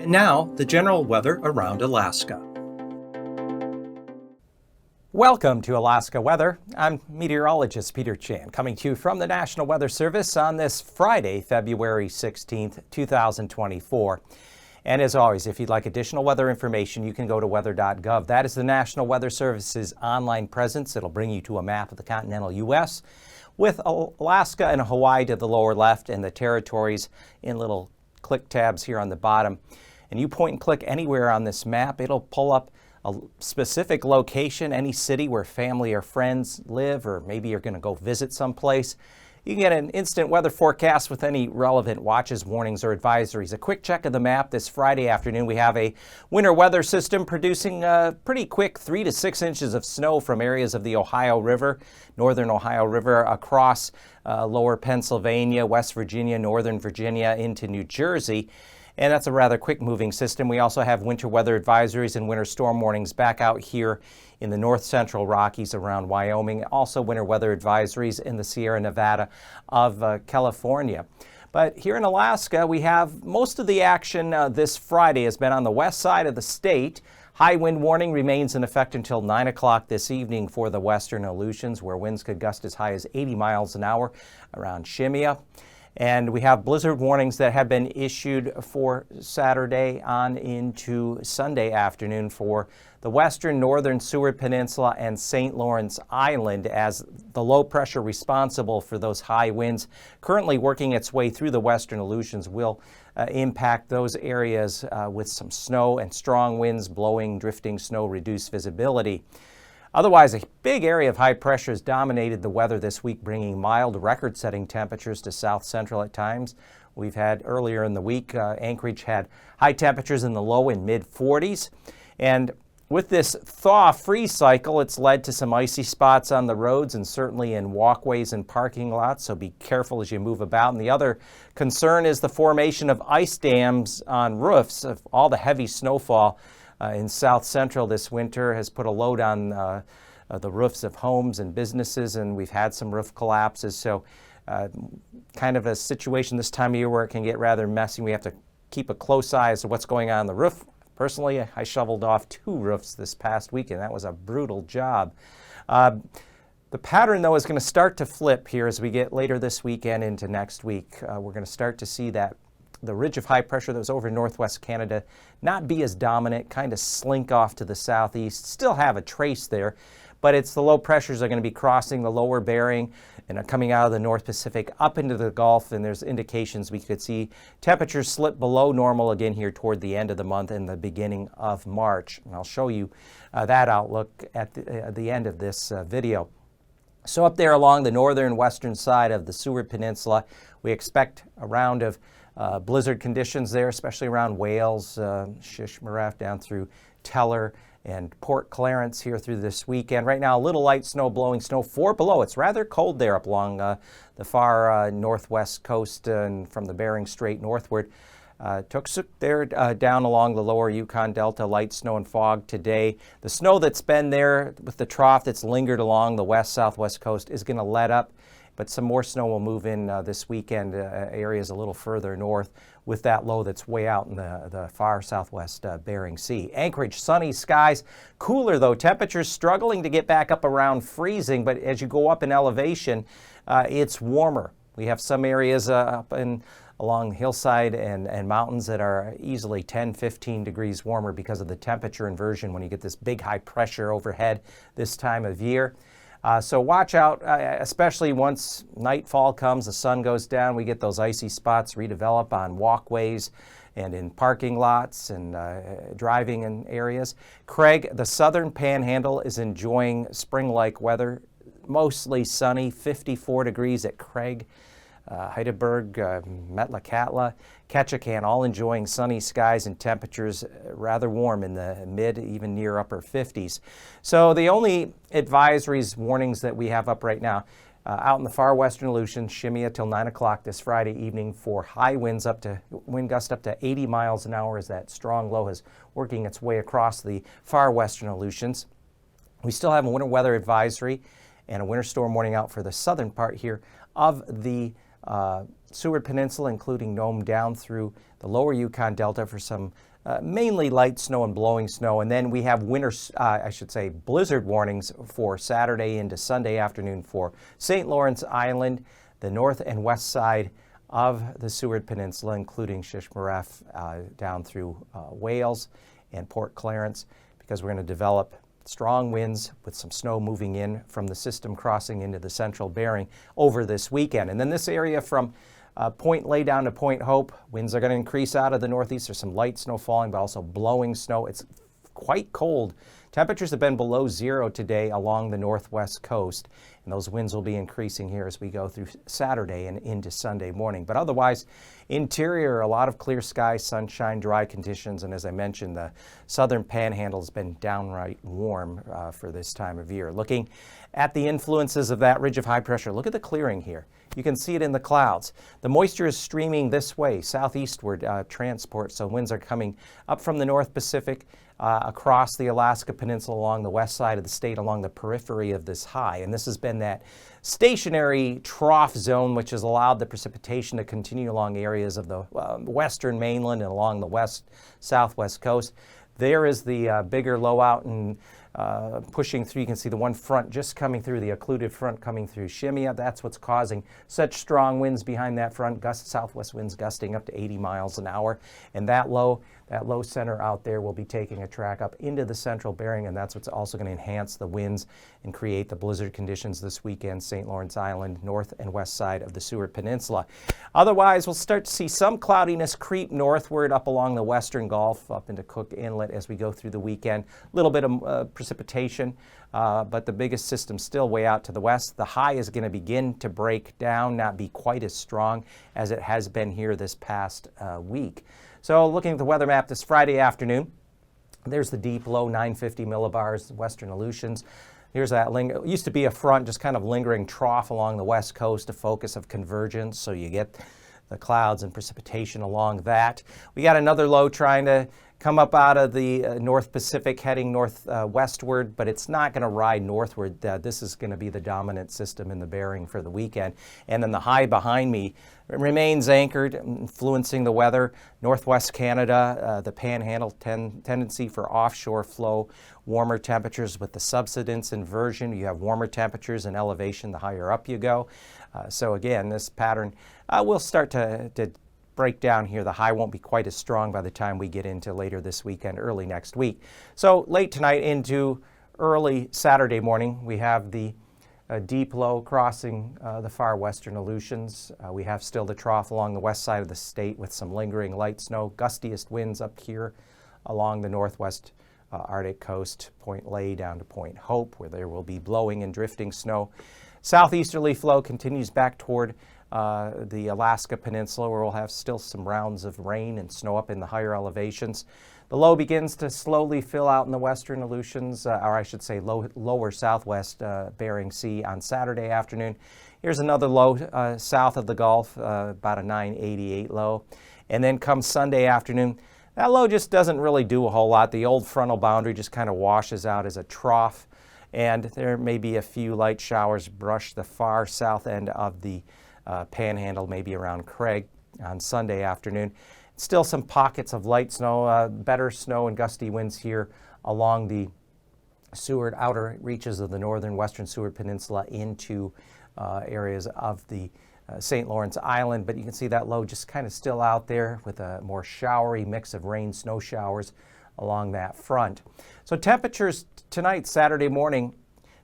And now, the general weather around Alaska. Welcome to Alaska Weather. I'm Meteorologist Peter Chan, coming to you from the National Weather Service on this Friday, February 16th, 2024. And as always, if you'd like additional weather information, you can go to weather.gov. That is the National Weather Service's online presence. It'll bring you to a map of the continental U.S. with Alaska and Hawaii to the lower left and the territories in little click tabs here on the bottom. And you point and click anywhere on this map, it'll pull up a specific location, any city where family or friends live, or maybe you're going to go visit someplace. You can get an instant weather forecast with any relevant watches, warnings, or advisories. A quick check of the map this Friday afternoon. We have a winter weather system producing pretty quick 3 to 6 inches of snow from areas of the Ohio River, northern Ohio River, across lower Pennsylvania, West Virginia, northern Virginia, into New Jersey. And that's a rather quick moving system. We also have winter weather advisories and winter storm warnings back out here in the north central Rockies around Wyoming. Also winter weather advisories in the Sierra Nevada of California. But here in Alaska, we have most of the action this Friday has been on the west side of the state. High wind warning remains in effect until 9 o'clock this evening for the western Aleutians, where winds could gust as high as 80 miles an hour around Shemya. And we have blizzard warnings that have been issued for Saturday on into Sunday afternoon for the western northern Seward Peninsula and St. Lawrence Island, as the low pressure responsible for those high winds currently working its way through the western Aleutians will impact those areas with some snow and strong winds blowing, drifting snow, reduced visibility. Otherwise, a big area of high pressure has dominated the weather this week, bringing mild record-setting temperatures to south central at times. We've had earlier in the week, Anchorage had high temperatures in the low and mid 40s. And with this thaw-freeze cycle, it's led to some icy spots on the roads and certainly in walkways and parking lots, so be careful as you move about. And the other concern is the formation of ice dams on roofs of all the heavy snowfall in south central this winter has put a load on the roofs of homes and businesses, and we've had some roof collapses. So kind of a situation this time of year where it can get rather messy. We have to keep a close eye as to what's going on the roof. Personally, I shoveled off 2 roofs this past week, and that was a brutal job. The pattern, though, is going to start to flip here as we get later this weekend into next week. We're going to start to see that the ridge of high pressure that was over northwest Canada not be as dominant, kind of slink off to the southeast, still have a trace there, but it's the low pressures that are going to be crossing the lower Bering and are coming out of the North Pacific up into the Gulf, and there's indications we could see temperatures slip below normal again here toward the end of the month and the beginning of March. And I'll show you that outlook at the end of this video. So up there along the northern western side of the Seward Peninsula, we expect a round of blizzard conditions there, especially around Wales, Shishmaref down through Teller and Port Clarence here through this weekend. Right now, a little light snow blowing, snow 4 below. It's rather cold there up along the far northwest coast and from the Bering Strait northward. Tuksuk there down along the lower Yukon Delta, light snow and fog today. The snow that's been there with the trough that's lingered along the west-southwest coast is going to let up, but some more snow will move in this weekend, areas a little further north with that low that's way out in the far southwest Bering Sea. Anchorage, sunny skies, cooler though, temperatures struggling to get back up around freezing, but as you go up in elevation, it's warmer. We have some areas up along the hillside and mountains that are easily 10, 15 degrees warmer because of the temperature inversion when you get this big high pressure overhead this time of year. So watch out, especially once nightfall comes, the sun goes down, we get those icy spots redevelop on walkways and in parking lots and driving in areas. Craig, the southern panhandle is enjoying spring-like weather, mostly sunny, 54 degrees at Craig. Heidelberg, Metlakatla, Ketchikan, all enjoying sunny skies and temperatures rather warm in the mid, even near upper 50s. So the only advisories, warnings that we have up right now, out in the far western Aleutians, Shemya till 9 o'clock this Friday evening for high winds wind gust up to 80 miles an hour as that strong low is working its way across the far western Aleutians. We still have a winter weather advisory and a winter storm warning out for the southern part here of the Seward Peninsula, including Nome down through the lower Yukon Delta for some mainly light snow and blowing snow. And then we have blizzard warnings for Saturday into Sunday afternoon for St. Lawrence Island, the north and west side of the Seward Peninsula, including Shishmaref down through Wales and Port Clarence, because we're going to develop strong winds with some snow moving in from the system crossing into the central Bering over this weekend. And then this area from Point Lay down to Point Hope, winds are going to increase out of the northeast. There's some light snow falling, but also blowing snow. It's quite cold. Temperatures have been below zero today along the northwest coast, and those winds will be increasing here as we go through Saturday and into Sunday morning. But otherwise, interior, a lot of clear skies, sunshine, dry conditions, and as I mentioned, the southern panhandle has been downright warm for this time of year. Looking at the influences of that ridge of high pressure, look at the clearing here. You can see it in the clouds. The moisture is streaming this way, southeastward transport, so winds are coming up from the North Pacific across the Alaska Peninsula along the west side of the state, along the periphery of this high. And this has been that stationary trough zone which has allowed the precipitation to continue along areas of the western mainland and along the southwest coast. There is the bigger low out and pushing through. You can see the one front just coming through, the occluded front coming through Shimia. That's what's causing such strong winds behind that front. Southwest winds gusting up to 80 miles an hour. And that low center out there will be taking a track up into the central Bering, and that's what's also going to enhance the winds and create the blizzard conditions this weekend, St. Lawrence Island, north and west side of the Seward Peninsula. Otherwise, we'll start to see some cloudiness creep northward up along the western Gulf, up into Cook Inlet as we go through the weekend. A little bit of precipitation, but the biggest system still way out to the west. The high is going to begin to break down, not be quite as strong as it has been here this past week. So looking at the weather map this Friday afternoon, there's the deep low 950 millibars, western Aleutians. Here's that it used to be a front, just kind of lingering trough along the west coast, a focus of convergence, so you get the clouds and precipitation along that. We got another low trying to come up out of the North Pacific, heading northwestward, but it's not going to ride northward. This is going to be the dominant system in the Bering for the weekend. And then the high behind me remains anchored, influencing the weather. Northwest Canada, the panhandle, tendency for offshore flow, warmer temperatures with the subsidence inversion. You have warmer temperatures and elevation the higher up you go. So again, this pattern will start to break down here. The high won't be quite as strong by the time we get into later this weekend, early next week. So late tonight into early Saturday morning, we have the deep low crossing the far western Aleutians. We have still the trough along the west side of the state with some lingering light snow. Gustiest winds up here along the northwest Arctic coast, Point Lay down to Point Hope, where there will be blowing and drifting snow. Southeasterly flow continues back toward the Alaska Peninsula, where we'll have still some rounds of rain and snow up in the higher elevations. The low begins to slowly fill out in the western Aleutians, or I should say lower southwest Bering Sea on Saturday afternoon. Here's another low south of the Gulf, about a 988 low. And then comes Sunday afternoon, that low just doesn't really do a whole lot. The old frontal boundary just kind of washes out as a trough, and there may be a few light showers brush the far south end of the panhandle, maybe around Craig on Sunday afternoon. Still some pockets of light snow, better snow and gusty winds here along the Seward outer reaches of the northern western Seward Peninsula into areas of the St. Lawrence Island, but you can see that low just kind of still out there with a more showery mix of rain, snow showers along that front. So temperatures tonight, Saturday morning,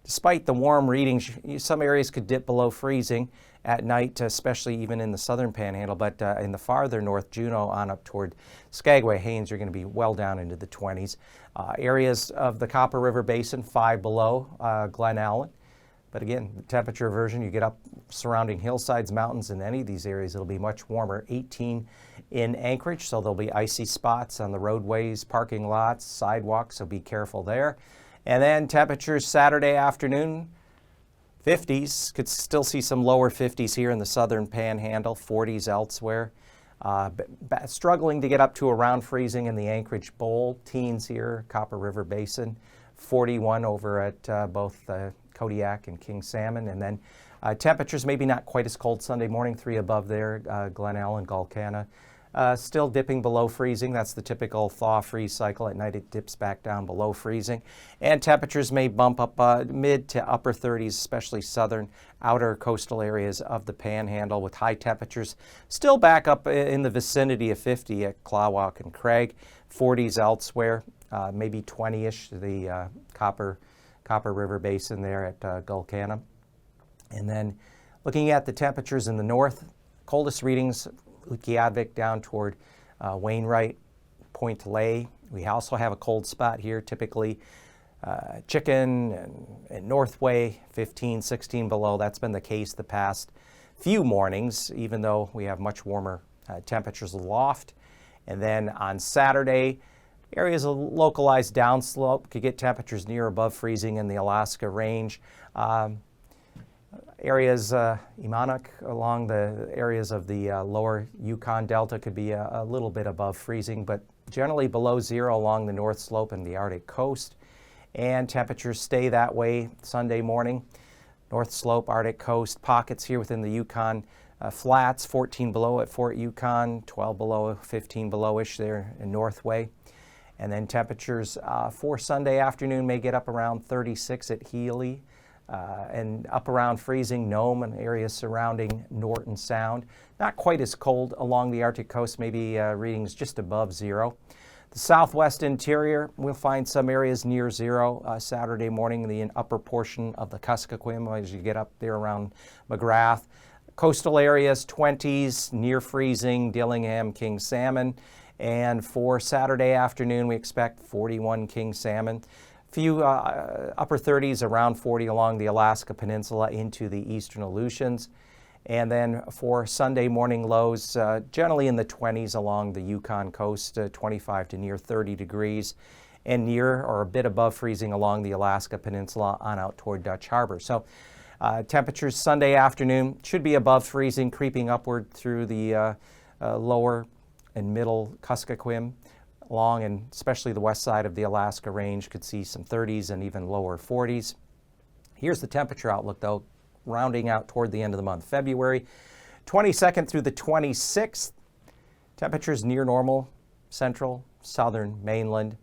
despite the warm readings, some areas could dip below freezing at night, especially even in the southern panhandle, but in the farther north, Juneau on up toward Skagway, Haines, you're going to be well down into the 20s. Areas of the Copper River Basin, 5 below Glen Allen. But again, the temperature aversion, you get up surrounding hillsides, mountains, in any of these areas, it'll be much warmer. 18 in Anchorage, so there'll be icy spots on the roadways, parking lots, sidewalks, so be careful there. And then temperatures Saturday afternoon, 50s. Could still see some lower 50s here in the southern panhandle, 40s elsewhere. Struggling to get up to around freezing in the Anchorage Bowl. Teens here, Copper River Basin. 41 over at both Kodiak and King Salmon. And then Temperatures maybe not quite as cold Sunday morning, 3 above there, Glenelg and Gulkana. Still dipping below freezing. That's the typical thaw-freeze cycle. At night it dips back down below freezing. And temperatures may bump up mid to upper 30s, especially southern outer coastal areas of the Panhandle, with high temperatures still back up in the vicinity of 50 at Klawak and Craig, 40s elsewhere, maybe 20-ish the Copper River Basin there at Gulkana. And then looking at the temperatures in the north, coldest readings, Utqiagvik down toward Wainwright, Point Lay. We also have a cold spot here, typically Chicken and Northway, 15, 16 below. That's been the case the past few mornings, even though we have much warmer temperatures aloft. And then on Saturday, areas of localized downslope could get temperatures near or above freezing in the Alaska range. Areas, Imanuk, along the areas of the lower Yukon Delta could be a little bit above freezing, but generally below zero along the North Slope and the Arctic coast. And temperatures stay that way Sunday morning. North Slope, Arctic coast, pockets here within the Yukon flats, 14 below at Fort Yukon, 12 below, 15 below-ish there in Northway. And then temperatures for Sunday afternoon may get up around 36 at Healy. And up around freezing Nome and areas surrounding Norton Sound. Not quite as cold along the Arctic coast, maybe readings just above zero. The southwest interior, we'll find some areas near zero Saturday morning in the upper portion of the Kuskokwim as you get up there around McGrath. Coastal areas, 20s, near freezing, Dillingham, King Salmon. And for Saturday afternoon, we expect 41 King Salmon. Few upper 30s, around 40 along the Alaska Peninsula into the eastern Aleutians. And then for Sunday morning lows, generally in the 20s along the Yukon coast, 25 to near 30 degrees, and near or a bit above freezing along the Alaska Peninsula on out toward Dutch Harbor. So temperatures Sunday afternoon should be above freezing, creeping upward through the lower and middle Kuskokwim. Along and especially the west side of the Alaska range could see some 30s and even lower 40s. Here's the temperature outlook, though, rounding out toward the end of the month. February 22nd through the 26th, temperatures near normal, central, southern, mainland. A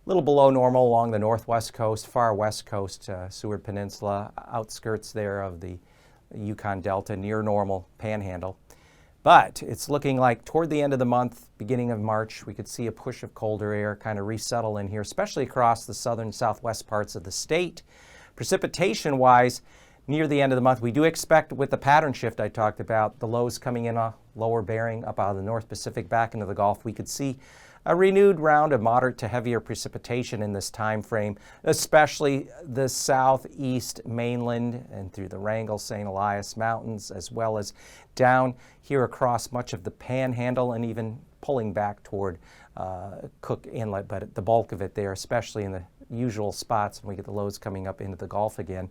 little below normal along the northwest coast, far west coast, Seward Peninsula, outskirts there of the Yukon Delta, near normal, Panhandle. But it's looking like toward the end of the month, beginning of March, we could see a push of colder air kind of resettle in here, especially across the southern southwest parts of the state. Precipitation-wise, near the end of the month, we do expect, with the pattern shift I talked about, the lows coming in a lower bearing up out of the North Pacific back into the Gulf, we could see a renewed round of moderate to heavier precipitation in this time frame, especially the southeast mainland and through the Wrangell, St. Elias Mountains, as well as down here across much of the Panhandle and even pulling back toward Cook Inlet, but the bulk of it there, especially in the usual spots when we get the lows coming up into the Gulf again.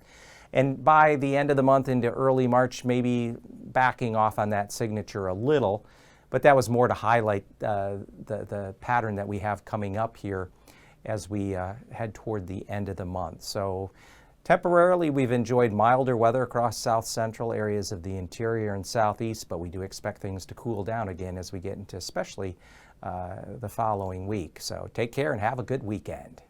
And by the end of the month into early March, maybe backing off on that signature a little. But that was more to highlight the pattern that we have coming up here as we head toward the end of the month. So temporarily, we've enjoyed milder weather across south central areas of the interior and southeast, but we do expect things to cool down again as we get into especially the following week. So take care and have a good weekend.